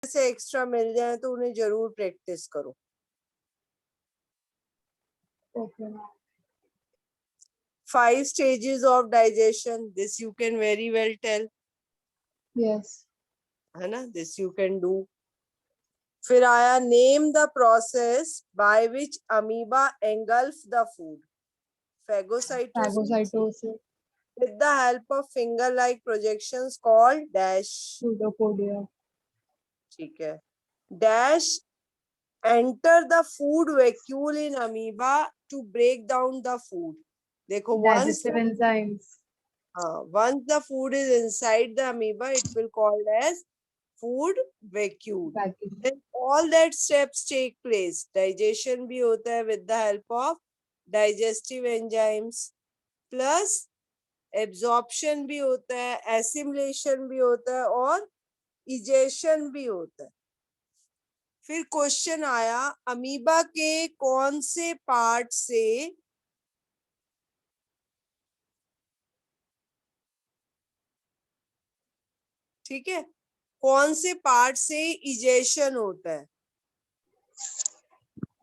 से एक्स्ट्रा मिल जाए तो उन्हें जरूर प्रैक्टिस करो. Okay. 5 stages of digestion, this you can very well tell. Yes. है ना, this you can do. फिर आया name the process by which amoeba engulf the food. Phagocytosis. Phagocytosis. With the help of finger-like projections called dash. Pseudopodia. ठीक है. Dash enter the food vacuole in amoeba to break down the food. देखो Digestive enzymes. once the food is inside the amoeba, it will called as food vacuole. Then all that steps take place. Digestion भी होता है with the help of digestive enzymes, plus absorption भी होता है, assimilation भी होता है और egestion भी होता है. फिर क्वेश्चन आया अमीबा के कौन से पार्ट से ठीक है, कौन से पार्ट से इजेशन होता है.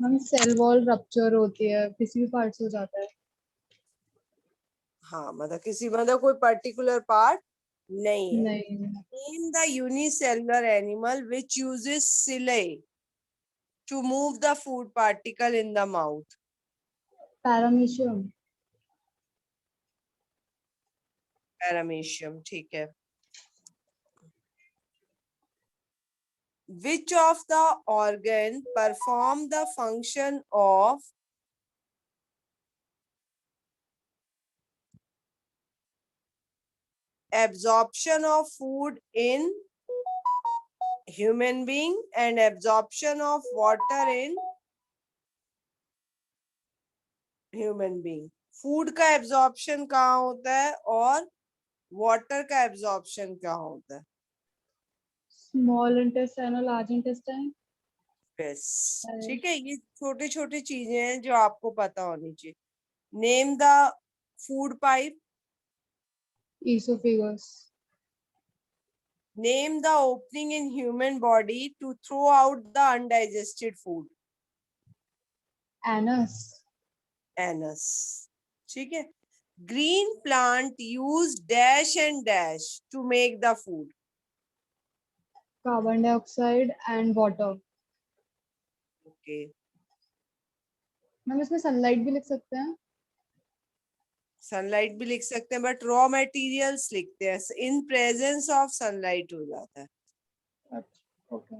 हम सेल वॉल रप्चर होती है, किसी भी पार्ट से हो जाता है. हाँ मतलब किसी मतलब कोई पर्टिकुलर पार्ट नहीं है. नहीं. Name the unicellular animal which uses cilia to move the food particle in the mouth. Paramecium. Paramecium, ठीक है. Which of the organ perform the function of absorption of food in human being and absorption of water in human being. Food का absorption कहाँ होता है और water का absorption कहाँ होता है. स्मॉल इंटेस्टाइन और लार्ज इंटेस्टाइन. यस, ठीक है. ये छोटे छोटे चीजें हैं जो आपको पता होनी चाहिए. Name the food pipe. Esophagus. Name the opening in human body to throw out the undigested food. Anus. Anus, ठीक है. Green plant use dash and dash to make the food. Carbon dioxide and water. Okay. Ma'am इसमें sunlight भी लिख सकते हैं. Sunlight भी लिख सकते हैं बट रॉ मटेरियल्स लिखते हैं. इन प्रेजेंस ऑफ सनलाइट हो जाता है. ओके.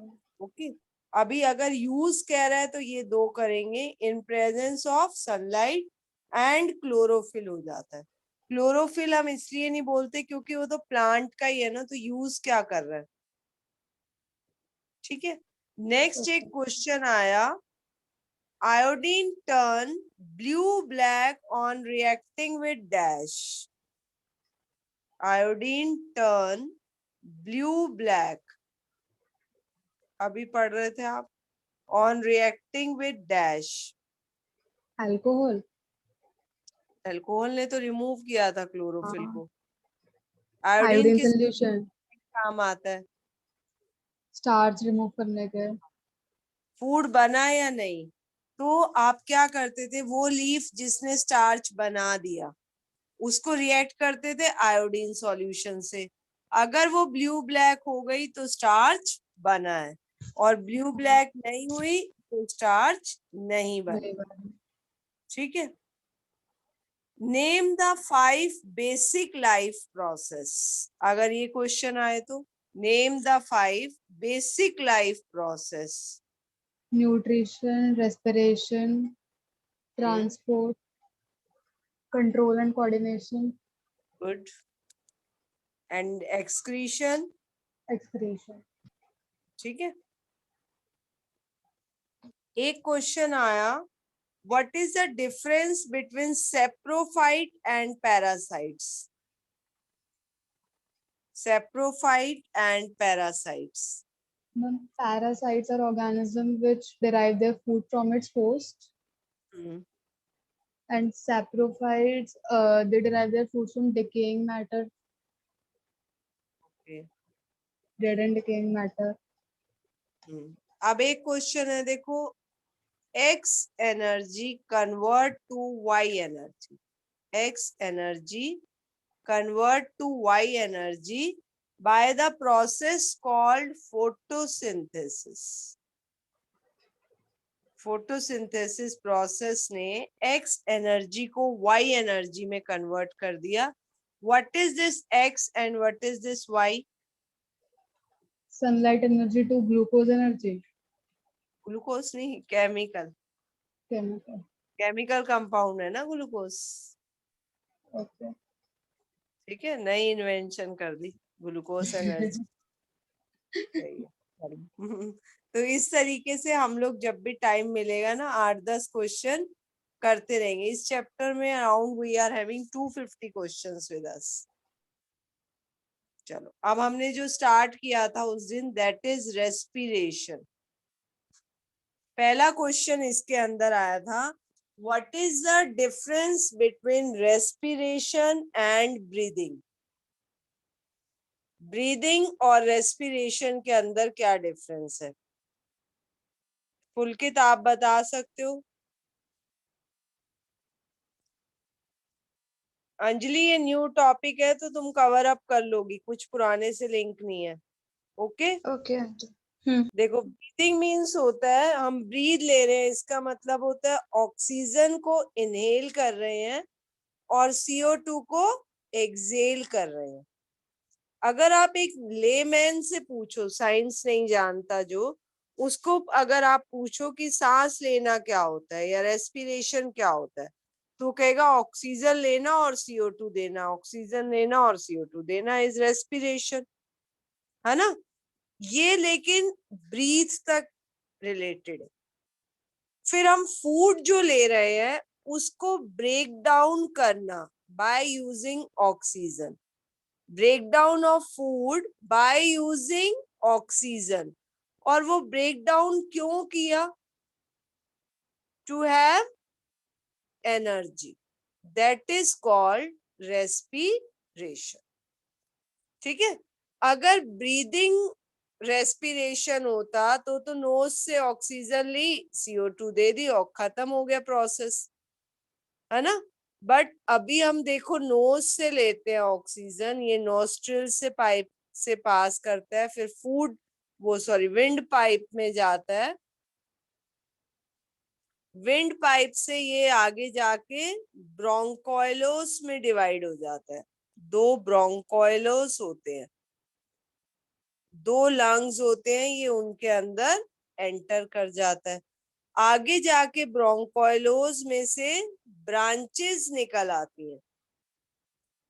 ओके. अभी अगर यूज कह रहा है तो ये दो करेंगे. In presence of sunlight and chlorophyll हो जाता है. क्लोरोफिल हम इसलिए नहीं बोलते क्योंकि वो तो प्लांट का ही है ना, तो यूज क्या कर रहा है. ठीक है. नेक्स्ट एक क्वेश्चन आया. Iodine turn blue black on reacting with dash. Iodine turn blue black. अभी पढ़ रहे थे आप. On reacting with dash. Alcohol. Alcohol ने तो रिमूव किया था क्लोरोफिल को. आयोडीन आयोडीन किस सॉल्यूशन. काम आता है. स्टार्च रिमूव करने के. फूड बना या नहीं, तो आप क्या करते थे, वो लीफ जिसने स्टार्च बना दिया उसको रिएक्ट करते थे आयोडीन सॉल्यूशन से. अगर वो ब्लू ब्लैक हो गई तो स्टार्च बना है, और ब्लू ब्लैक नहीं हुई तो स्टार्च नहीं बना. ठीक है. Name the 5 basic life process. अगर ये क्वेश्चन आए तो name the 5 basic life process. Nutrition, respiration, transport, control and coordination. Good. And excretion. Excretion. ठीक है. एक क्वेश्चन आया. What is the difference between saprophyte and parasites? Saprophyte and parasites. Parasites are organisms which derive their food from its host. And saprophytes, they derive their food from decaying matter. Okay. Dead and decaying matter. अब एक question है, देखो, X energy convert to Y energy. X energy convert to Y energy by the process called photosynthesis. Photosynthesis process ने X energy को Y energy में convert कर दिया. What is this X and what is this Y? Sunlight energy to glucose energy. Glucose नहीं, chemical. Chemical. Chemical compound है ना glucose. Okay. ठीक है, नई इन्वेंशन कर दी ग्लूकोज एनर्जी. सही है. तो इस तरीके से हम लोग जब भी टाइम मिलेगा ना 8-10 क्वेश्चन करते रहेंगे. इस चैप्टर में around we are having 250 questions with us. चलो, अब हमने जो स्टार्ट किया था उस दिन, दैट इज रेस्पिरेशन. पहला क्वेश्चन इसके अंदर आया था, what is the difference between respiration and breathing. Breathing और रेस्पिरेशन के अंदर क्या डिफरेंस है? पुलकित, आप बता सकते हो? अंजलि, ये न्यू टॉपिक है तो तुम कवर अप कर लोगी, कुछ पुराने से लिंक नहीं है. ओके. Okay aunty. देखो, ब्रीथिंग मीन्स होता है हम ब्रीद ले रहे हैं, इसका मतलब होता है ऑक्सीजन को इनहेल कर रहे हैं और CO2 को एक्सहेल कर रहे हैं. अगर आप एक लेमैन से पूछो, साइंस नहीं जानता जो, उसको अगर आप पूछो कि सांस लेना क्या होता है या रेस्पिरेशन क्या होता है, तो कहेगा ऑक्सीजन लेना और CO2 देना, ऑक्सीजन लेना और CO2 देना इज रेस्पिरेशन, है ना. ये लेकिन ब्रीथ तक रिलेटेड है. फिर हम फूड जो ले रहे हैं उसको ब्रेक डाउन करना by using oxygen. Breakdown of food by using oxygen. और वो ब्रेक डाउन क्यों किया? To have energy. That is called respiration. ठीक है. अगर ब्रीदिंग रेस्पिरेशन होता तो नोज से ऑक्सीजन ली, CO2 दे दी और खत्म हो गया प्रोसेस, है ना. बट अभी हम देखो नोज से लेते हैं ऑक्सीजन, ये नोस्ट्रिल से पाइप से पास करता है, फिर फूड विंड पाइप में जाता है. विंड पाइप से ये आगे जाके ब्रोंकोइलोस में डिवाइड हो जाता है. 2 ब्रोंकोइलोस होते हैं, 2 लंग्स होते हैं, ये उनके अंदर एंटर कर जाता है. आगे जाके ब्रोंकोइलोस में से ब्रांचेस निकल आती हैं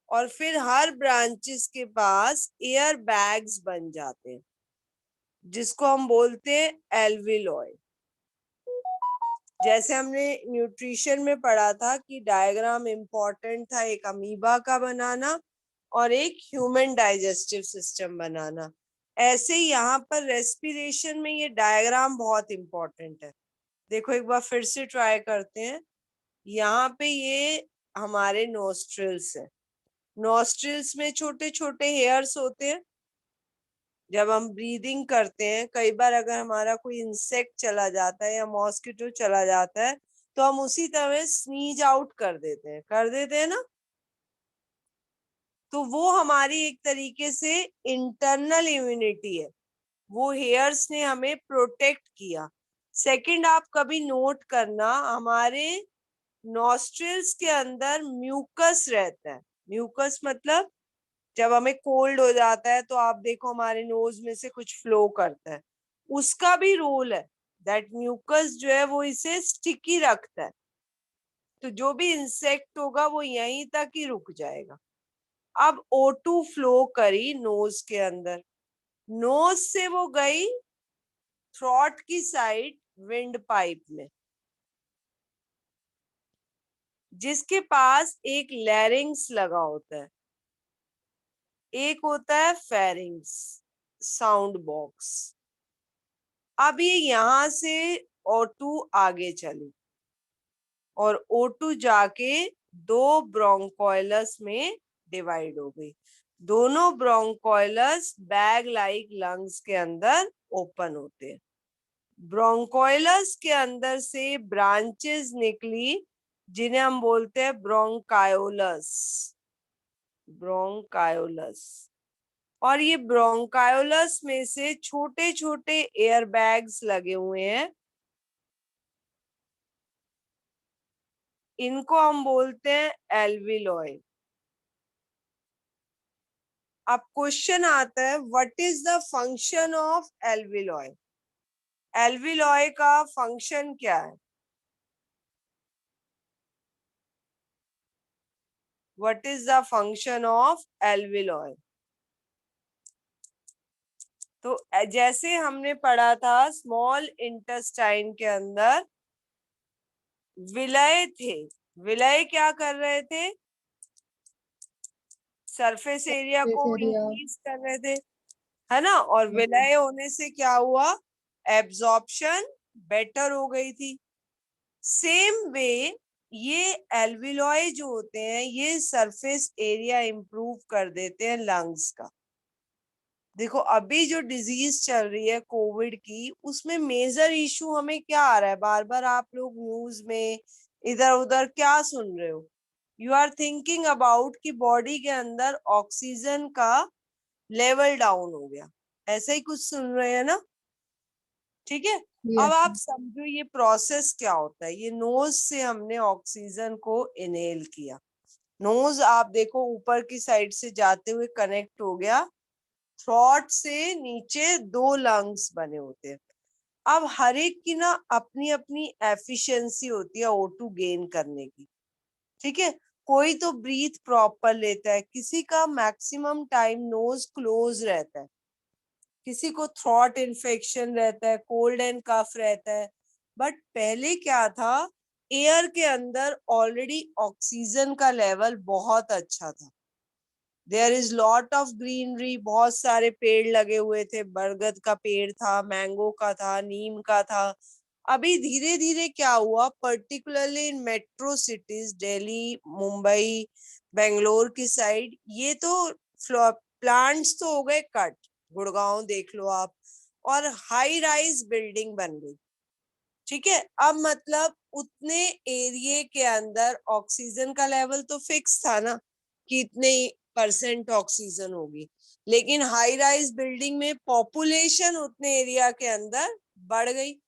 और फिर हर ब्रांचेस के पास एयर बैग्स बन जाते हैं जिसको हम बोलते हैं एल्वियोलाई. जैसे हमने न्यूट्रिशन में पढ़ा था कि डायग्राम इंपॉर्टेंट था, एक अमीबा का बनाना और एक ह्यूमन डाइजेस्टिव सिस्टम बनाना, ऐसे ही यहाँ पर रेस्पिरेशन में ये डायग्राम बहुत इंपॉर्टेंट है. देखो एक बार फिर से ट्राई करते हैं. यहाँ पे ये हमारे नोस्ट्रिल्स है. नोस्ट्रिल्स में छोटे छोटे हेयर्स होते हैं. जब हम ब्रीदिंग करते हैं, कई बार अगर हमारा कोई इंसेक्ट चला जाता है या मॉस्किटो चला जाता है तो हम उसी तरह स्नीज आउट कर देते हैं ना. तो वो हमारी एक तरीके से इंटरनल इम्यूनिटी है, वो हेयर्स ने हमें प्रोटेक्ट किया. सेकंड, आप कभी नोट करना, हमारे नॉस्ट्रिल्स के अंदर म्यूकस रहता है. म्यूकस मतलब जब हमें कोल्ड हो जाता है तो आप देखो हमारे नोज में से कुछ फ्लो करता है, उसका भी रोल है. दैट म्यूकस जो है वो इसे स्टिकी रखता है, तो जो भी इंसेक्ट होगा वो यहीं तक ही रुक जाएगा. अब O2 फ्लो करी नोज के अंदर, नोज से वो गई थ्रॉट की साइड विंड पाइप में, जिसके पास एक लैरिंग्स लगा होता है, एक होता है फेरिंग्स, साउंड बॉक्स. अब ये यहां से O2 आगे चली और O2 जाके 2 ब्रोंकोइलस में डिवाइड हो गई. दोनों ब्रोंकोइलस बैग लाइक लंग्स के अंदर ओपन होते हैं. ब्रोंकोइलस के अंदर से ब्रांचेस निकली जिन्हें हम बोलते हैं ब्रोंकायोलस। ब्रोंकायोलस। और ये ब्रोंकायोलस में से छोटे छोटे एयर बैग्स लगे हुए हैं, इनको हम बोलते हैं एल्विलॉय। अब क्वेश्चन आता है, what is the function of एल्विलॉय? एल्विलॉय का फंक्शन क्या है? What is the function of एल्विलॉय? तो जैसे हमने पढ़ा था, स्मॉल इंटेस्टाइन के अंदर विलय थे। विलय क्या कर रहे थे? सरफेस एरिया को Surface area. इंक्रीज कर रहे थे, है ना। और विलय होने से क्या हुआ? एब्जॉर्प्शन बेटर हो गई थी। सेम वे ये एल्विलॉय जो होते हैं, ये सरफेस एरिया इंप्रूव कर देते हैं लंग्स का। देखो अभी जो डिजीज चल रही है कोविड की, उसमें मेजर इशू हमें क्या आ रहा है? बार बार आप लोग न्यूज में इधर उधर क्या सुन रहे हो? यू आर थिंकिंग अबाउट कि बॉडी के अंदर ऑक्सीजन का लेवल डाउन हो गया, ऐसा ही कुछ सुन रहे हैं ना। ठीक है। अब Yes. आप समझो ये प्रोसेस क्या होता है। ये नोज से हमने ऑक्सीजन को इनहेल किया। नोज आप देखो ऊपर की साइड से जाते हुए कनेक्ट हो गया, थ्रॉट से नीचे दो लंग्स बने होते हैं। अब हर एक की ना अपनी अपनी एफिशिएंसी होती है O2 गेन करने की। ठीक है। कोई तो ब्रीथ प्रॉपर लेता है, किसी का मैक्सिमम टाइम नोज क्लोज रहता है, किसी को थ्रॉट इन्फेक्शन रहता है, कोल्ड एंड कफ रहता है। बट पहले क्या था, एयर के अंदर ऑलरेडी ऑक्सीजन का लेवल बहुत अच्छा था। There is lot of greenery, बहुत सारे पेड़ लगे हुए थे, बरगद का पेड़ था, मैंगो का था, नीम का था। अभी धीरे धीरे क्या हुआ, particularly in metro cities, Delhi, Mumbai, Bangalore की साइड, ये तो प्लांट्स तो हो गए कट। गुड़गांव देख लो आप, और हाई राइज बिल्डिंग बन गई। ठीक है। अब मतलब उतने एरिया के अंदर ऑक्सीजन का लेवल तो फिक्स था ना, कि इतने % ऑक्सीजन होगी, लेकिन हाई राइज बिल्डिंग में पॉपुलेशन उतने एरिया के अंदर बढ़ गई।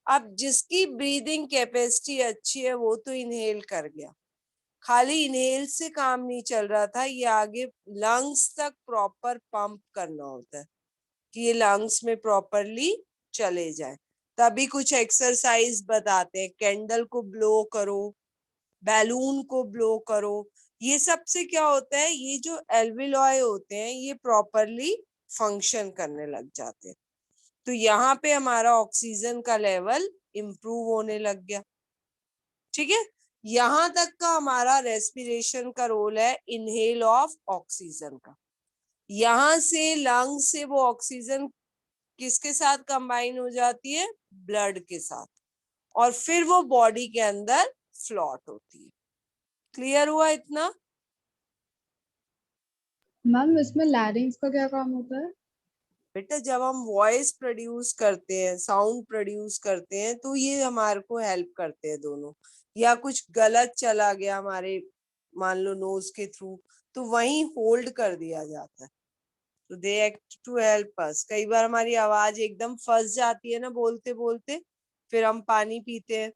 अब जिसकी ब्रीदिंग कैपेसिटी अच्छी है वो तो इनहेल कर गया। खाली इनहेल से काम नहीं चल रहा था, ये आगे लंग्स तक प्रॉपर पंप करना होता है कि ये लंग्स में प्रॉपरली चले जाए। तभी कुछ एक्सरसाइज बताते हैं, कैंडल को ब्लो करो, बैलून को ब्लो करो। ये सब से क्या होता है, ये जो एल्विलॉय होते हैं ये प्रॉपरली फंक्शन करने लग जाते हैं। तो यहाँ पे हमारा ऑक्सीजन का लेवल इम्प्रूव होने लग गया। ठीक है। यहां तक का हमारा रेस्पिरेशन का रोल है, इनहेल ऑफ ऑक्सीजन का। यहां से लंग से वो ऑक्सीजन किसके साथ कंबाइन हो जाती है? ब्लड के साथ, और फिर वो बॉडी के अंदर फ्लॉट होती है। क्लियर हुआ इतना? मैम इसमें लैरिंग्स का क्या काम होता है? बेटा जब हम वॉइस प्रोड्यूस करते हैं, साउंड प्रोड्यूस करते हैं, तो ये हमारे को हेल्प करते हैं दोनों। या कुछ गलत चला गया हमारे, मान लो नोज के थ्रू, तो वहीं होल्ड कर दिया जाता है। तो they act to help us. कई बार हमारी आवाज एकदम फंस जाती है ना बोलते बोलते, फिर हम पानी पीते हैं,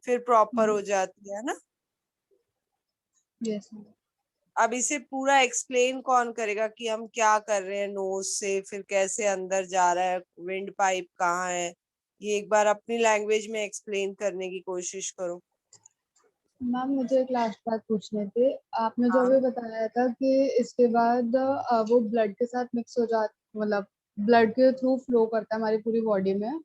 फिर प्रॉपर हो जाती है ना। Yes ma'am. अब इसे पूरा एक्सप्लेन कौन करेगा कि हम क्या कर रहे हैं नोज से, फिर कैसे अंदर जा रहा है, विंड पाइप कहाँ है? ये एक बार अपनी लैंग्वेज में एक्सप्लेन करने की कोशिश करो। मैम मुझे एक लास्ट बात पूछनी थी। आपने जो हाँ अभी बताया था कि इसके बाद वो ब्लड के साथ मिक्स हो जाता, मतलब ब्लड के थ्रू फ्लो करता है हमारी पूरी बॉडी में,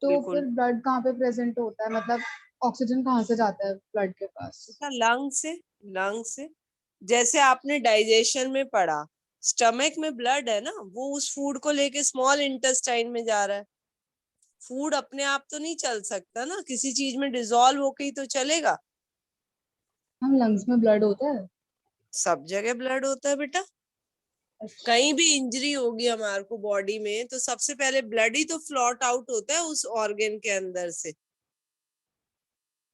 तो बिल्कुल। फिर ब्लड कहाँ पे प्रेजेंट होता है, मतलब ऑक्सीजन कहाँ से जाता है ब्लड के पास? बेटा लंग से। लंग से। जैसे आपने डाइजेशन में पढ़ा, स्टमक में ब्लड है ना, वो उस फूड को लेके स्मॉल इंटेस्टाइन में जा रहा है। फूड अपने आप तो नहीं चल सकता ना, किसी चीज में डिसॉल्व होके ही तो चलेगा। हम लंग्स में ब्लड होता है? सब जगह ब्लड होता है बेटा। अच्छा, कहीं भी इंजरी होगी हमारे को बॉडी में तो सबसे पहले ब्लड ही तो फ्लॉट आउट होता है उस ऑर्गन के अंदर से।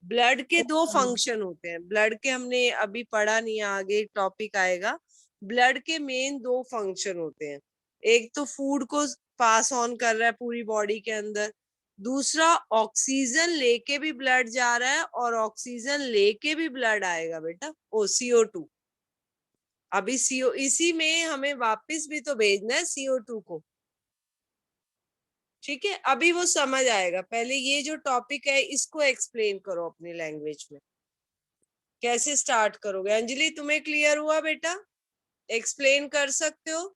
ब्लड के दो ओके, फंक्शन होते हैं, ब्लड के हमने अभी पढ़ा नहीं है, आगे टॉपिक आएगा। ब्लड के मेन दो फंक्शन होते हैं, एक तो फूड को पास ऑन कर रहा है पूरी बॉडी के अंदर, दूसरा ऑक्सीजन लेके भी ब्लड जा रहा है और ऑक्सीजन लेके भी ब्लड आएगा बेटा, ओ CO2। अभी CO इसी में हमें वापस भी तो भेजना है CO2 को, ठीक है। अभी वो समझ आएगा, पहले ये जो टॉपिक है इसको एक्सप्लेन करो अपनी लैंग्वेज में। कैसे स्टार्ट करोगे अंजलि, तुम्हें क्लियर हुआ बेटा? एक्सप्लेन कर सकते हो?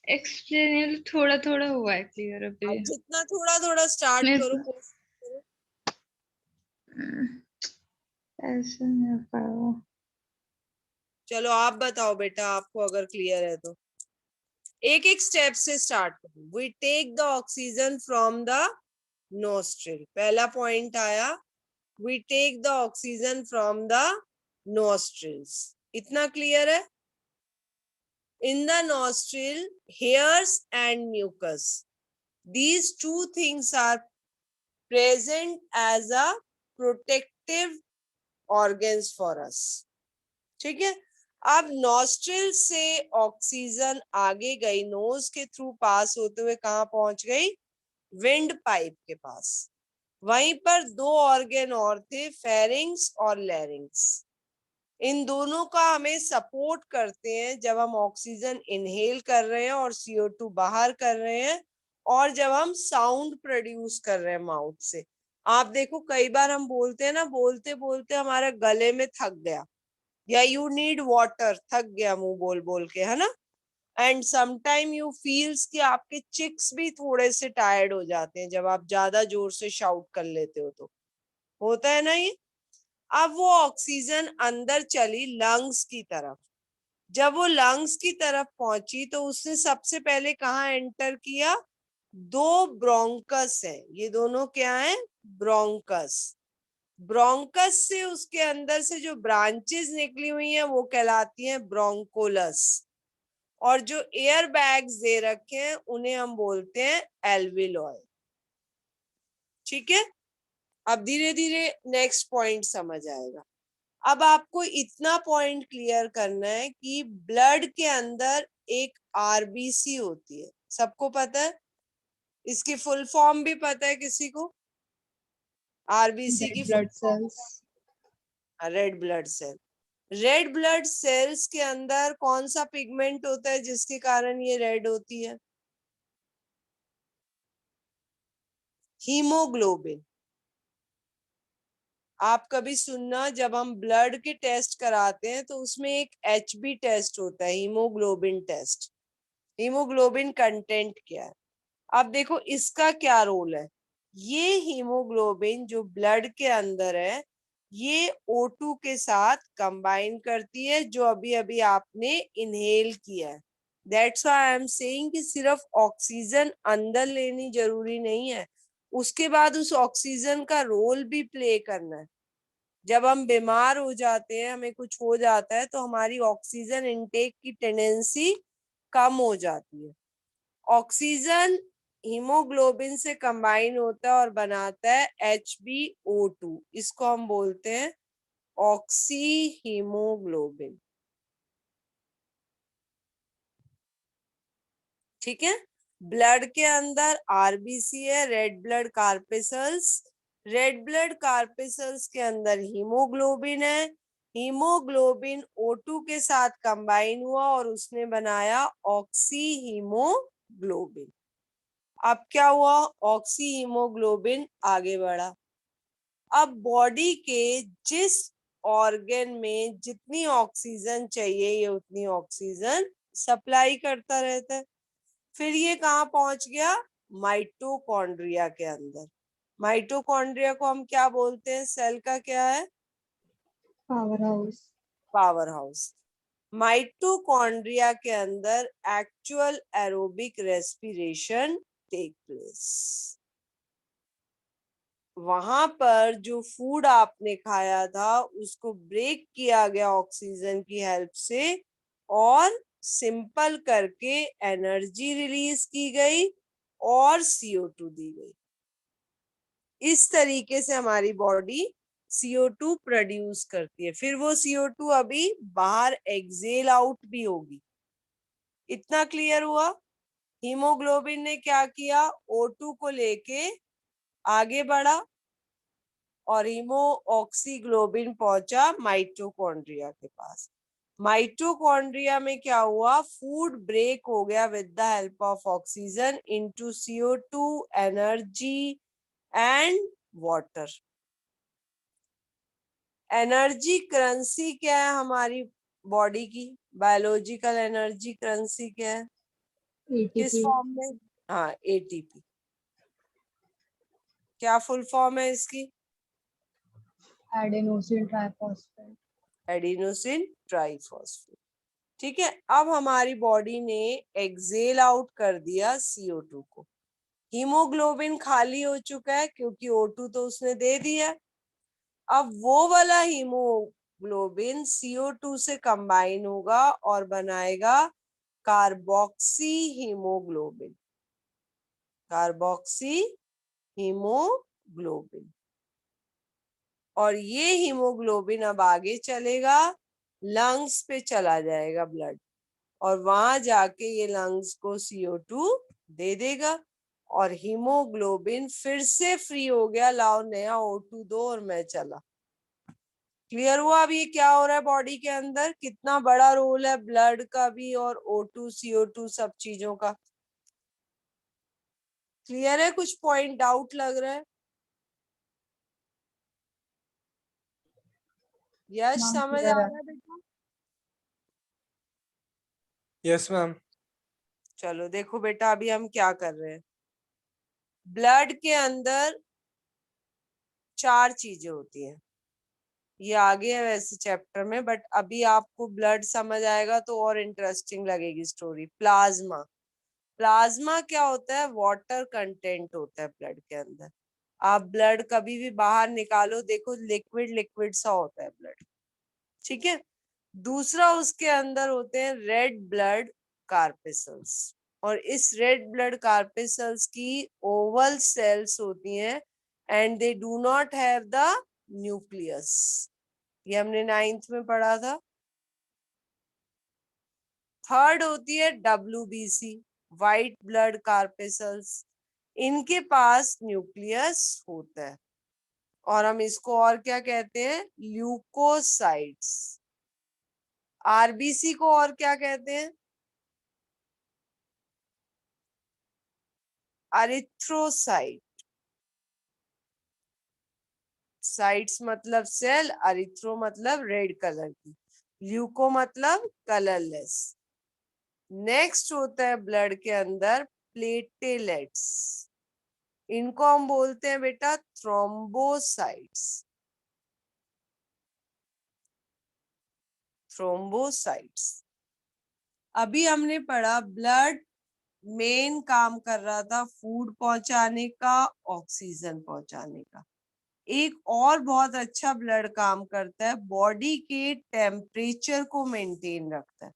एक्सप्लेन थोड़ा थोड़ा हुआ है क्लियर अभी। अब जितना थोड़ा थोड़ा स्टार्ट नहीं करो, तो कोशिश करो। ऐसा नहीं हो पाएगा। चलो आप बताओ बेटा, आपको अगर क्लियर है तो एक एक स्टेप से स्टार्ट करो। We take the oxygen from the nostril, पहला पॉइंट आया, we take the oxygen from the nostrils, इतना क्लियर है? In the nostril, hairs and mucus, these two things are present as a protective organs for us, ठीक है। अब nostril से oxygen आगे गई, नोज के थ्रू पास होते हुए कहाँ पहुंच गई? विंड पाइप के पास। वहीं पर दो ऑर्गन और थे, फेरिंग्स और लैरिंग्स। इन दोनों का हमें सपोर्ट करते हैं जब हम ऑक्सीजन इनहेल कर रहे हैं और CO2 बाहर कर रहे हैं, और जब हम साउंड प्रोड्यूस कर रहे हैं माउथ से। आप देखो कई बार हम बोलते हैं ना, बोलते बोलते हमारे गले में थक गया, या यू नीड वाटर, थक गया मुंह बोल बोल के, है ना। एंड समटाइम यू फील्स कि आपके चिक्स भी थोड़े से टायर्ड हो जाते हैं जब आप ज्यादा जोर से शाउट कर लेते हो, तो होता है ना ये। अब वो ऑक्सीजन अंदर चली लंग्स की तरफ, जब वो लंग्स की तरफ पहुंची तो उसने सबसे पहले कहाँ एंटर किया? दो ब्रोंकस है, ये दोनों क्या है? ब्रोंकस। ब्रोंकस से उसके अंदर से जो ब्रांचेस निकली हुई हैं वो कहलाती हैं ब्रोंकोलस, और जो एयर बैग्स दे रखे हैं उन्हें हम बोलते हैं एल्वियोलाई, ठीक है। अब धीरे धीरे नेक्स्ट पॉइंट समझ आएगा। अब आपको इतना पॉइंट क्लियर करना है कि ब्लड के अंदर एक RBC होती है, सबको पता है? इसकी फुल फॉर्म भी पता है किसी को? RBC की red full blood form? Cells. Red blood cell. Red blood cells के अंदर कौन सा पिगमेंट होता है जिसके कारण ये रेड होती है? हीमोग्लोबिन। आप कभी सुनना, जब हम ब्लड के टेस्ट कराते हैं तो उसमें एक HB टेस्ट होता है, हीमोग्लोबिन टेस्ट। हीमोग्लोबिन कंटेंट क्या है? अब देखो इसका क्या रोल है। ये हीमोग्लोबिन जो ब्लड के अंदर है, ये O2 के साथ कंबाइन करती है, जो अभी अभी आपने इनहेल किया है। That's why I am saying कि सिर्फ ऑक्सीजन अंदर लेनी जरूरी नहीं है, उसके बाद उस ऑक्सीजन का रोल भी प्ले करना है। जब हम बीमार हो जाते हैं, हमें कुछ हो जाता है, तो हमारी ऑक्सीजन इनटेक की टेंडेंसी कम हो जाती है। ऑक्सीजन हीमोग्लोबिन से कंबाइन होता है और बनाता है HbO2, इसको हम बोलते हैं ऑक्सी हीमोग्लोबिन, ठीक है। ब्लड के अंदर RBC है, रेड ब्लड कार्पेसल्स। रेड ब्लड कार्पेसल्स के अंदर हीमोग्लोबिन है। हीमोग्लोबिन O2 के साथ कंबाइन हुआ और उसने बनाया ऑक्सी हीमोग्लोबिन। अब क्या हुआ? ऑक्सी हीमोग्लोबिन आगे बढ़ा। अब बॉडी के जिस ऑर्गन में जितनी ऑक्सीजन चाहिए, ये उतनी ऑक्सीजन सप्लाई करता रहता है। फिर ये कहाँ पहुंच गया? माइटोकॉन्ड्रिया के अंदर। माइटोकॉन्ड्रिया को हम क्या बोलते हैं? सेल का क्या है? Power house. Power house. Mitochondria के अंदर actual aerobic respiration take place. वहां पर जो फूड आपने खाया था उसको ब्रेक किया गया ऑक्सीजन की हेल्प से, और सिंपल करके एनर्जी रिलीज की गई और CO2 दी गई। इस तरीके से हमारी बॉडी CO2 प्रोड्यूस करती है। फिर वो CO2 अभी बाहर एक्सेल आउट भी होगी। इतना क्लियर हुआ? हीमोग्लोबिन ने क्या किया, O2 को लेके आगे बढ़ा और हीमो ऑक्सीग्लोबिन पहुंचा माइटोकॉन्ड्रिया के पास। माइटोकॉन्ड्रिया में क्या हुआ, फूड ब्रेक हो गया with the help of oxygen into CO2, energy and water. Energy currency क्या है हमारी बॉडी की? बायोलॉजिकल एनर्जी करेंसी क्या है? किस ATP फॉर्म में? हाँ, ATP। क्या फुल फॉर्म है इसकी? Adenosine triphosphate. Adenosine triphosphate. ठीक है, अब हमारी बॉडी ने एक्सेल आउट कर दिया CO2 को। हीमोग्लोबिन खाली हो चुका है क्योंकि O2 तो उसने दे दिया। अब वो वाला हीमोग्लोबिन CO2 से कंबाइन होगा और बनाएगा कार्बोक्सी हीमोग्लोबिन। Carboxy haemoglobin. और ये हीमोग्लोबिन अब आगे चलेगा, लंग्स पे चला जाएगा ब्लड, और वहां जाके ये लंग्स को CO2 दे देगा और हीमोग्लोबिन फिर से फ्री हो गया, लाओ नया O2 दो और मैं चला। क्लियर हुआ अब ये क्या हो रहा है बॉडी के अंदर? कितना बड़ा रोल है ब्लड का भी और O2 CO2 सब चीजों का। क्लियर है? कुछ पॉइंट डाउट लग रहा है? यश मैम समझ आ क्लियर है। रहा है बेटा? Yes ma'am. चलो देखो बेटा, अभी हम क्या कर रहे हैं। ब्लड के अंदर 4 चीजें होती हैं। ये आगे है वैसे चैप्टर में, बट अभी आपको ब्लड समझ आएगा तो और इंटरेस्टिंग लगेगी स्टोरी। प्लाज्मा। प्लाज्मा क्या होता है? वाटर कंटेंट होता है ब्लड के अंदर। आप ब्लड कभी भी बाहर निकालो, देखो लिक्विड लिक्विड सा होता है ब्लड। ठीक है। दूसरा, उसके अंदर होते हैं रेड ब्लड कार्पेसल्स, और इस रेड ब्लड कार्पेसल्स की ओवल सेल्स होती हैं and they do not have the nucleus. ये हमने 9th में पढ़ा था। थर्ड होती है WBC, व्हाइट ब्लड कार्पेसल्स। इनके पास न्यूक्लियस होता है और हम इसको और क्या कहते हैं? ल्यूकोसाइट्स। RBC को और क्या कहते हैं? अरिथ्रोसाइट। साइट्स मतलब सेल, अरिथ्रो मतलब रेड कलर की, ल्यूको मतलब कलरलेस। नेक्स्ट होता है ब्लड के अंदर प्लेटेलेट्स। इनको हम बोलते हैं बेटा थ्रोम्बोसाइट्स। थ्रोम्बोसाइट्स। अभी हमने पढ़ा ब्लड मेन काम कर रहा था फूड पहुंचाने का, ऑक्सीजन पहुंचाने का। एक और बहुत अच्छा ब्लड काम करता है, बॉडी के टेम्परेचर को मेंटेन रखता है।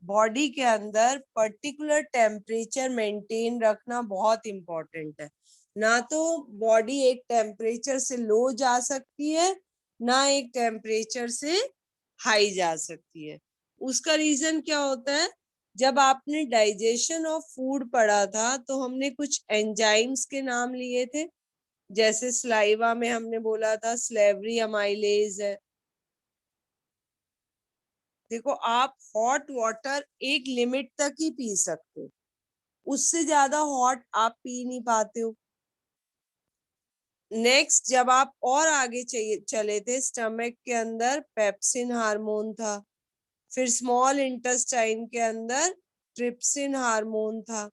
बॉडी के अंदर पर्टिकुलर टेम्परेचर मेंटेन रखना बहुत इंपॉर्टेंट है। ना तो बॉडी एक टेम्परेचर से लो जा सकती है, ना एक टेम्परेचर से हाई जा सकती है। उसका रीजन क्या होता है? जब आपने डाइजेशन ऑफ फूड पढ़ा था तो हमने कुछ एंजाइम्स के नाम लिए थे। जैसे स्लाइवा में हमने बोला था स्लेवरी अमाइलेज है। देखो, आप हॉट वाटर एक लिमिट तक ही पी सकते हो, उससे ज्यादा हॉट आप पी नहीं पाते हो। नेक्स्ट, जब आप और आगे चले थे, स्टमक के अंदर पेप्सिन हार्मोन था, फिर स्मॉल इंटेस्टाइन के अंदर ट्रिप्सिन हार्मोन था।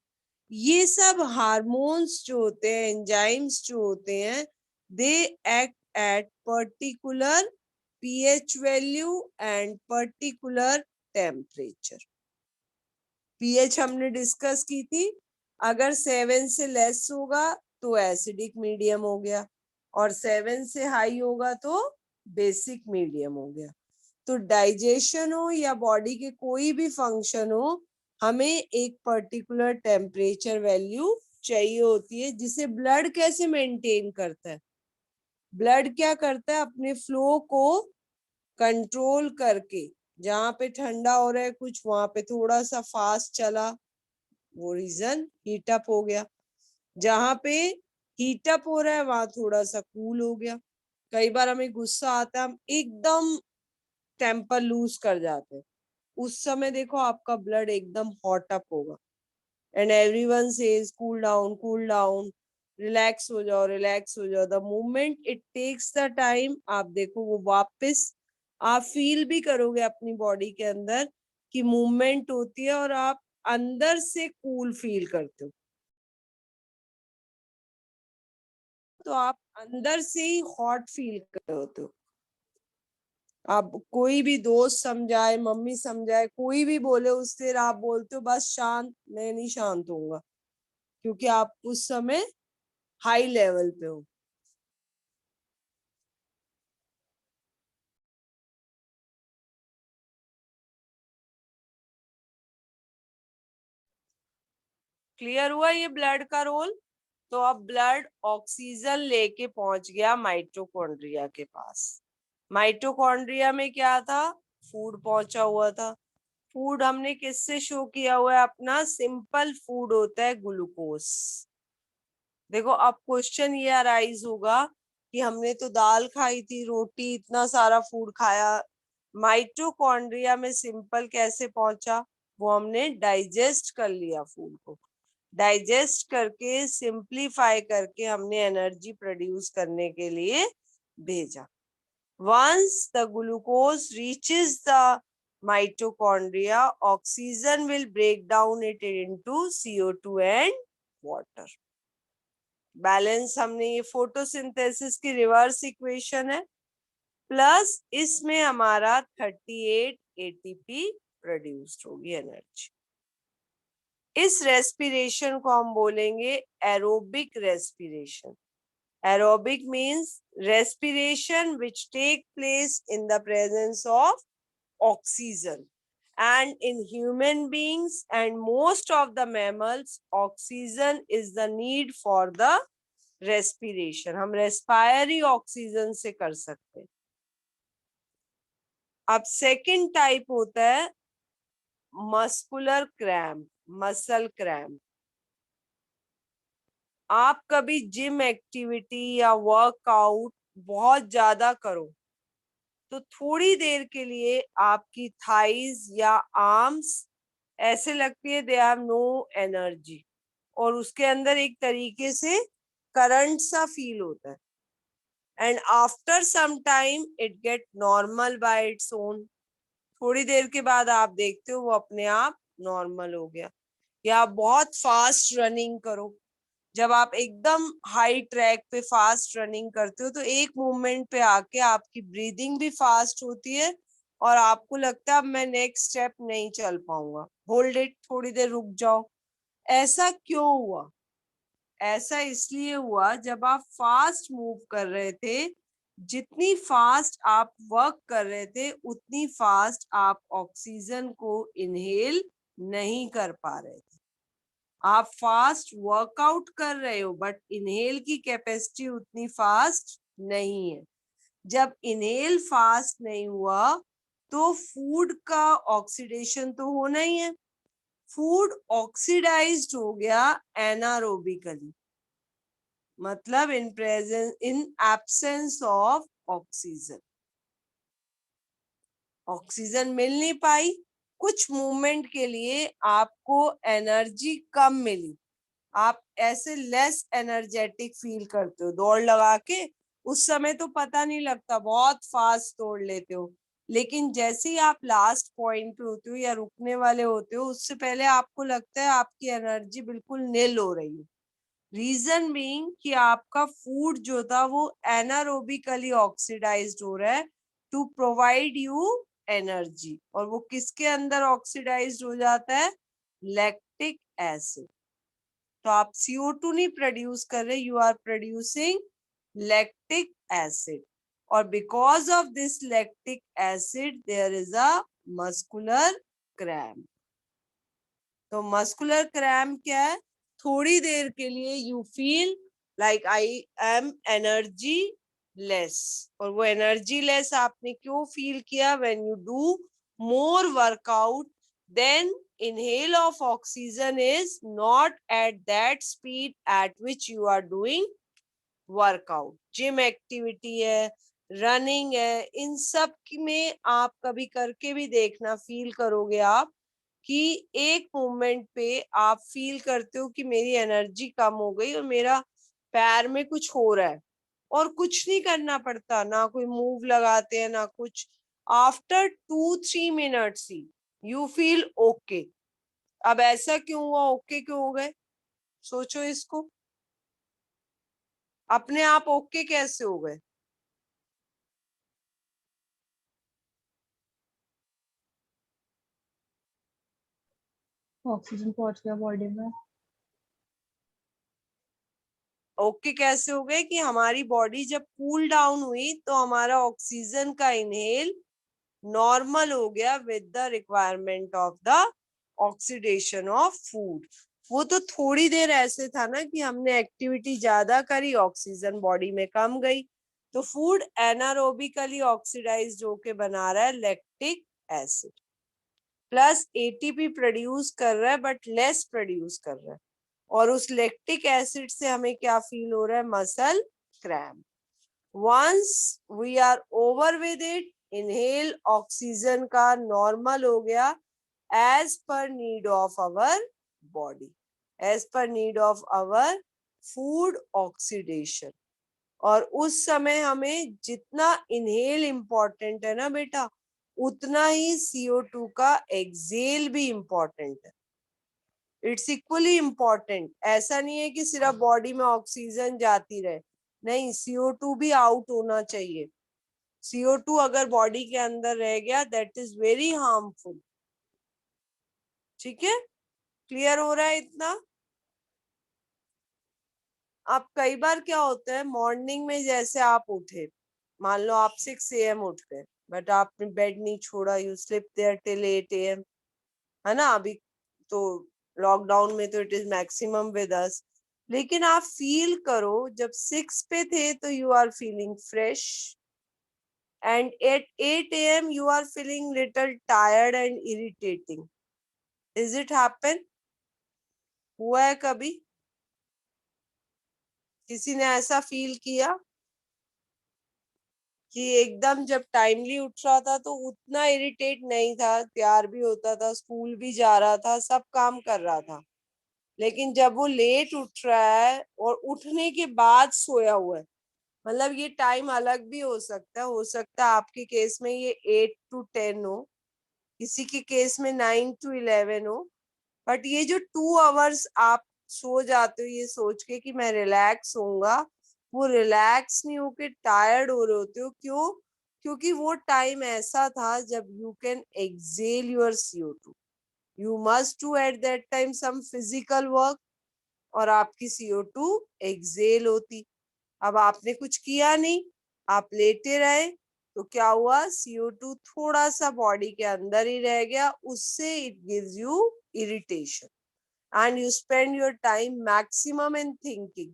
ये सब हार्मोन्स जो होते हैं, एंजाइम्स जो होते हैं, they act at particular pH value and particular temperature. pH हमने डिस्कस की थी, अगर 7 से लेस होगा तो एसिडिक मीडियम हो गया और 7 से हाई होगा तो बेसिक मीडियम हो गया। तो डाइजेशन हो या बॉडी के कोई भी फंक्शन हो, हमें एक पर्टिकुलर टेम्परेचर वैल्यू चाहिए होती है, जिसे ब्लड कैसे मेंटेन करता है? ब्लड क्या करता है, अपने फ्लो को कंट्रोल करके, जहां पे ठंडा हो रहा है कुछ, वहां पे थोड़ा सा फास्ट चला, वो रीजन हीट अप हो गया। जहां पे हीट अप हो रहा है वहां थोड़ा सा कूल हो गया। कई बार हमें गुस्सा आता है, हम एकदम टेम्पर लूज कर जाते हैं, उस समय देखो आपका ब्लड एकदम हॉट अप होगा, and everyone says cool down, relax हो जाओ, रिलैक्स हो जाओ। The moment it takes the time, आप देखो वो वापस आप फील भी करोगे अपनी बॉडी के अंदर कि मूवमेंट होती है और आप अंदर से कूल फील करते हो, तो आप अंदर से ही हॉट फील कर रहे होते हो। आप कोई भी दोस्त समझाए, मम्मी समझाए, कोई भी बोले, उससे आप बोलते हो बस शांत, मैं नहीं शांत होऊंगा, क्योंकि आप उस समय हाई लेवल पे हो। क्लियर हुआ ये ब्लड का रोल? तो अब ब्लड ऑक्सीजन लेके पहुंच गया माइटोकॉन्ड्रिया के पास। माइटोकॉन्ड्रिया में क्या था? फूड पहुंचा हुआ था। फूड हमने किससे शो किया हुआ है अपना? सिंपल फूड होता है ग्लूकोज। देखो अब क्वेश्चन ये अराइज होगा कि हमने तो दाल खाई थी, रोटी, इतना सारा फूड खाया, माइटोकॉन्ड्रिया में सिंपल कैसे पहुंचा? वो हमने डाइजेस्ट कर लिया फूड को, डाइजेस्ट करके सिंप्लीफाई करके हमने एनर्जी प्रोड्यूस करने के लिए भेजा। Once the glucose reaches the mitochondria, oxygen will break down it into CO2 and water. Balance हमने ये फोटोसिंथेसिस की रिवर्स इक्वेशन है, प्लस इसमें हमारा 38 एटीपी प्रोड्यूस्ड होगी एनर्जी। इस रेस्पिरेशन को हम बोलेंगे aerobic respiration. Aerobic means respiration which take place in the presence of oxygen. And in human beings and most of the mammals, oxygen is the need for the respiration. हम respire ही oxygen से कर सकते हैं। अब second type होता है muscular cramp, muscle cramp. आप कभी जिम एक्टिविटी या वर्कआउट बहुत ज्यादा करो तो थोड़ी देर के लिए आपकी थाइज या आर्म्स ऐसे लगती है दे हैव नो एनर्जी, और उसके अंदर एक तरीके से करंट सा फील होता है, and after some time it get normal by its own. थोड़ी देर के बाद आप देखते हो वो अपने आप नॉर्मल हो गया। या आप बहुत फास्ट रनिंग करो, जब आप एकदम हाई ट्रैक पे फास्ट रनिंग करते हो तो एक मूवमेंट पे आके आपकी ब्रीदिंग भी फास्ट होती है और आपको लगता है अब मैं नेक्स्ट स्टेप नहीं चल पाऊंगा, होल्ड इट, थोड़ी देर रुक जाओ। ऐसा क्यों हुआ? ऐसा इसलिए हुआ, जब आप फास्ट मूव कर रहे थे, जितनी फास्ट आप वर्क कर रहे थे उतनी फास्ट आप ऑक्सीजन को इनहेल नहीं कर पा रहे थे। आप फास्ट वर्कआउट कर रहे हो बट इनहेल की कैपेसिटी उतनी फास्ट नहीं है। जब इनहेल फास्ट नहीं हुआ तो फूड का ऑक्सीडेशन तो होना ही है, फूड ऑक्सीडाइज्ड हो गया एनारोबिकली, मतलब in presence, in absence of oxygen. Oxygen मिल नहीं पाई, कुछ मूवमेंट के लिए आपको एनर्जी कम मिली, आप ऐसे लेस एनर्जेटिक फील करते हो। दौड़ लगा के उस समय तो पता नहीं लगता, बहुत फास्ट दौड़ लेते हो, लेकिन जैसे ही आप लास्ट पॉइंट पे होते हो या रुकने वाले होते हो, उससे पहले आपको लगता है आपकी एनर्जी बिल्कुल निल हो रही है। रीजन बीइंग कि आपका फूड जो था वो एनारोबिकली ऑक्सीडाइज्ड हो रहा है टू प्रोवाइड यू एनर्जी, और वो किसके अंदर ऑक्सीडाइज्ड हो जाता है? Lactic acid. तो आप CO2 नहीं प्रोड्यूस कर रहे, you are producing lactic acid, और because of this lactic acid there is a muscular cramp. तो मस्कुलर क्रैम्प क्या है? थोड़ी देर के लिए you feel like I am energy less. और वो एनर्जी लेस आपने क्यों फील किया? When you do more workout, then inhale of oxygen is not at that speed at which you are doing workout. Gym activity है, running है, इन सब में आप कभी करके भी देखना, फील करोगे आप कि एक मोमेंट पे आप फील करते हो कि मेरी एनर्जी कम हो गई और मेरा पैर में कुछ हो रहा है और कुछ नहीं करना पड़ता, ना कोई मूव लगाते हैं ना कुछ। After 2-3 minutes he you feel okay. अब ऐसा क्यों हुआ? ओके क्यों हो गए? सोचो इसको, अपने आप ओके कैसे हो गए? ऑक्सीजन पहुंच गया बॉडी में। ओके कैसे हो गए? कि हमारी बॉडी जब कूल डाउन हुई तो हमारा ऑक्सीजन का इनहेल नॉर्मल हो गया with the requirement of the oxidation of food. वो तो थोड़ी देर ऐसे था ना कि हमने एक्टिविटी ज्यादा करी, ऑक्सीजन बॉडी में कम गई, तो फूड एनारोबिकली ऑक्सीडाइज्ड होके बना रहा है lactic acid, plus ATP produce कर रहा है बट लेस प्रोड्यूस कर रहा है। और उस लैक्टिक एसिड से हमें क्या फील हो रहा है? Muscle cramp. Once we are over with it, inhale oxygen का नॉर्मल हो गया as per need of our body, as per need of our food oxidation. और उस समय हमें जितना इनहेल इंपॉर्टेंट है ना बेटा, उतना ही CO2 का एक्सेल भी इंपॉर्टेंट है। It's equally important. ऐसा नहीं है कि सिर्फ बॉडी में ऑक्सीजन जाती रहे, नहीं, CO2 भी आउट होना चाहिए। CO2 अगर बॉडी के अंदर रह गया दैट इज वेरी हार्मफुल। ठीक है, क्लियर हो रहा है इतना? अब कई बार क्या होता है, मॉर्निंग में जैसे आप उठे, मान लो आप 6 AM उठ गए, बट आपने बेड नहीं छोड़ा, you slip there till 8 AM, है ना? अभी तो लॉकडाउन में तो it is maximum with us, लेकिन आप फील करो जब 6 पे थे तो you are feeling fresh, and at 8 AM you are feeling little tired and irritating. Is it happen? हुआ है कभी? किसी ने ऐसा फील किया कि एकदम जब टाइमली उठ रहा था तो उतना इरिटेट नहीं था, तैयार भी होता था, स्कूल भी जा रहा था, सब काम कर रहा था, लेकिन जब वो लेट उठ रहा है और उठने के बाद सोया हुआ है, मतलब ये टाइम अलग भी हो सकता है आपके केस में ये 8 to 10 हो, किसी के केस में 9 to 11 हो, बट ये जो 2 hours आप सो जाते हो ये सोच के कि मैं रिलैक्स होऊंगा, वो रिलैक्स नहीं होके टायर्ड हो रहे होते हो। क्यों? क्योंकि वो टाइम ऐसा था जब you can exhale your CO2, you must do at that time some physical work, और आपकी CO2 एक्सेल होती। अब आपने कुछ किया नहीं, आप लेटे रहे, तो क्या हुआ? CO2 थोड़ा सा बॉडी के अंदर ही रह गया, उससे it gives you irritation and you spend your time maximum in thinking.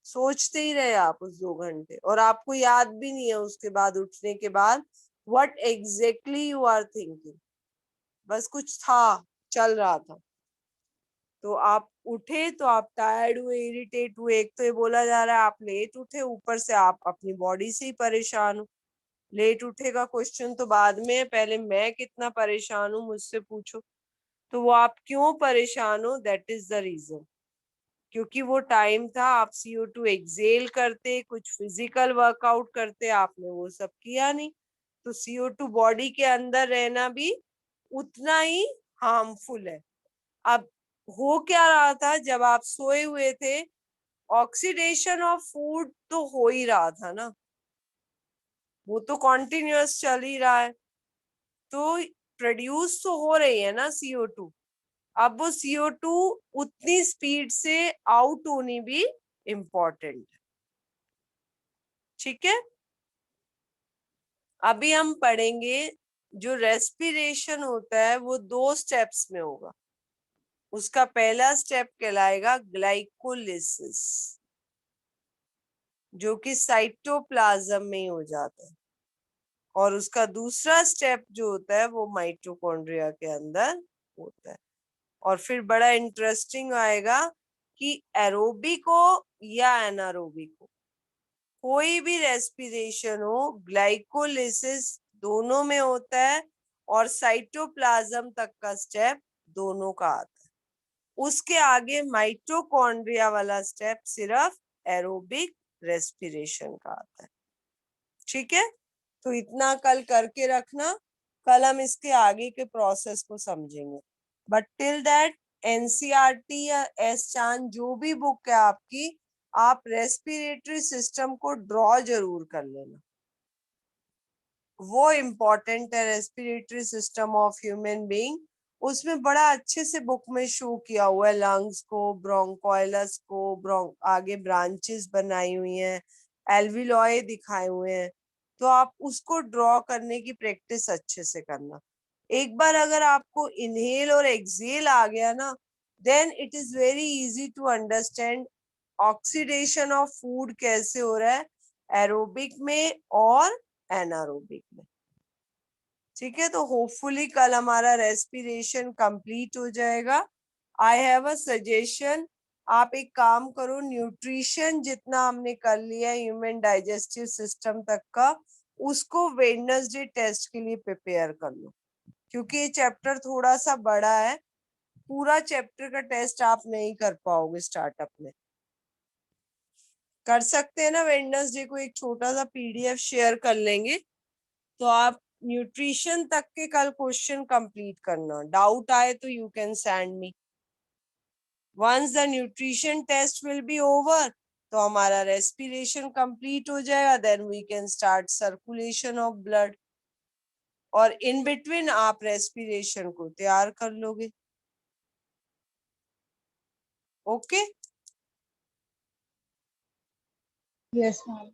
सोचते ही रहे आप उस 2 घंटे, और आपको याद भी नहीं है उसके बाद उठने के बाद what exactly you are thinking, बस कुछ था, चल रहा था। तो आप उठे तो आप टायर्ड हुए, इरिटेट हुए, एक तो ये बोला जा रहा है आप लेट उठे, ऊपर से आप अपनी बॉडी से ही परेशान हो। लेट उठे का क्वेश्चन तो बाद में है, पहले मैं कितना परेशान हूँ मुझसे पूछो। तो वो आप क्यों परेशान हो, दैट इज द रीजन, क्योंकि वो टाइम था आप CO2 एक्सेल करते, कुछ फिजिकल वर्कआउट करते, आपने वो सब किया नहीं, तो CO2 बॉडी के अंदर रहना भी उतना ही हार्मफुल है। अब हो क्या रहा था जब आप सोए हुए थे? ऑक्सीडेशन ऑफ फूड तो हो ही रहा था ना, वो तो कॉन्टिन्यूअस चल ही रहा है, तो प्रोड्यूस तो हो रही है ना CO2। अब वो CO2 उतनी स्पीड से आउट होनी भी इम्पोर्टेंट है। ठीक है, अभी हम पढ़ेंगे जो रेस्पिरेशन होता है वो 2 स्टेप्स में होगा। उसका पहला स्टेप कहलाएगा ग्लाइकोलिसिस, जो कि साइटोप्लाज्म में ही हो जाता है, और उसका दूसरा स्टेप जो होता है वो माइटोकॉन्ड्रिया के अंदर होता है। और फिर बड़ा इंटरेस्टिंग आएगा कि एरोबिक हो या एनारोबिक हो, कोई भी रेस्पिरेशन हो, ग्लाइकोलिसिस दोनों में होता है और साइटोप्लाज्म तक का स्टेप दोनों का आता है। उसके आगे माइटोकॉन्ड्रिया वाला स्टेप सिर्फ एरोबिक रेस्पिरेशन का आता है। ठीक है, तो इतना कल करके रखना, कल हम इसके आगे के प्रोसेस को समझेंगे। बट टिल दैट एनसीईआरटी या एस चांद जो भी बुक है आपकी, आप रेस्पिरेटरी सिस्टम को ड्रॉ जरूर कर लेना, वो इम्पोर्टेंट है। Respiratory system of human being, उसमें बड़ा अच्छे से बुक में शो किया हुआ है लंग्स को, ब्रोंकोइलस को, आगे ब्रांचेस बनाई हुई हैं, एल्विलॉय दिखाए हुए हैं, तो आप उसको ड्रॉ करने की प्रैक्टिस अच्छे से करना। एक बार अगर आपको इनहेल और एक्सेल आ गया ना, then it is very easy to understand oxidation of food कैसे हो रहा है एरोबिक में और एनारोबिक में। ठीक है, तो होपफुली कल हमारा रेस्पिरेशन कंप्लीट हो जाएगा। आई हैव अ सजेशन, आप एक काम करो, न्यूट्रिशन जितना हमने कर लिया ह्यूमन डाइजेस्टिव सिस्टम तक का, उसको वेडनेसडे टेस्ट के लिए प्रिपेयर कर लो, क्योंकि ये चैप्टर थोड़ा सा बड़ा है, पूरा चैप्टर का टेस्ट आप नहीं कर पाओगे स्टार्टअप में। कर सकते हैं ना, वेडनेसडे को एक छोटा सा पीडीएफ शेयर कर लेंगे, तो आप न्यूट्रिशन तक के कल क्वेश्चन कंप्लीट करना। डाउट आए तो you can send me. Once the nutrition test will be over, तो हमारा रेस्पिरेशन कंप्लीट हो जाएगा, then we can start circulation of blood, और इन बिटवीन आप रेस्पिरेशन को तैयार कर लोगे। Okay, yes ma'am.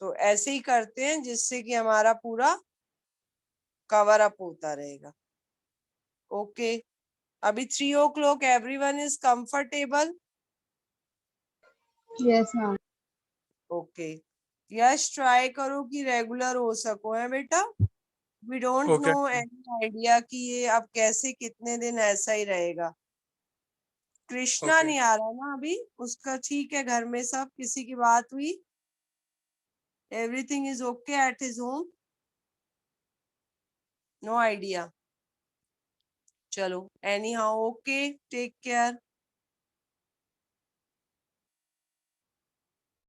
तो ऐसे ही करते हैं जिससे कि हमारा पूरा कवर अप होता रहेगा। ओके, अभी 3 o'clock, everyone is comfortable? Yes ma'am. Okay, Yash try करो कि रेगुलर हो सको है बेटा। We don't okay know any idea कि ये अब कैसे कितने दिन ऐसा ही रहेगा। कृष्णा ओके नहीं आ रहा ना अभी, उसका ठीक है, घर में सब किसी की बात हुई? Everything is okay at his home? No idea. चलो, anyhow, okay, take care.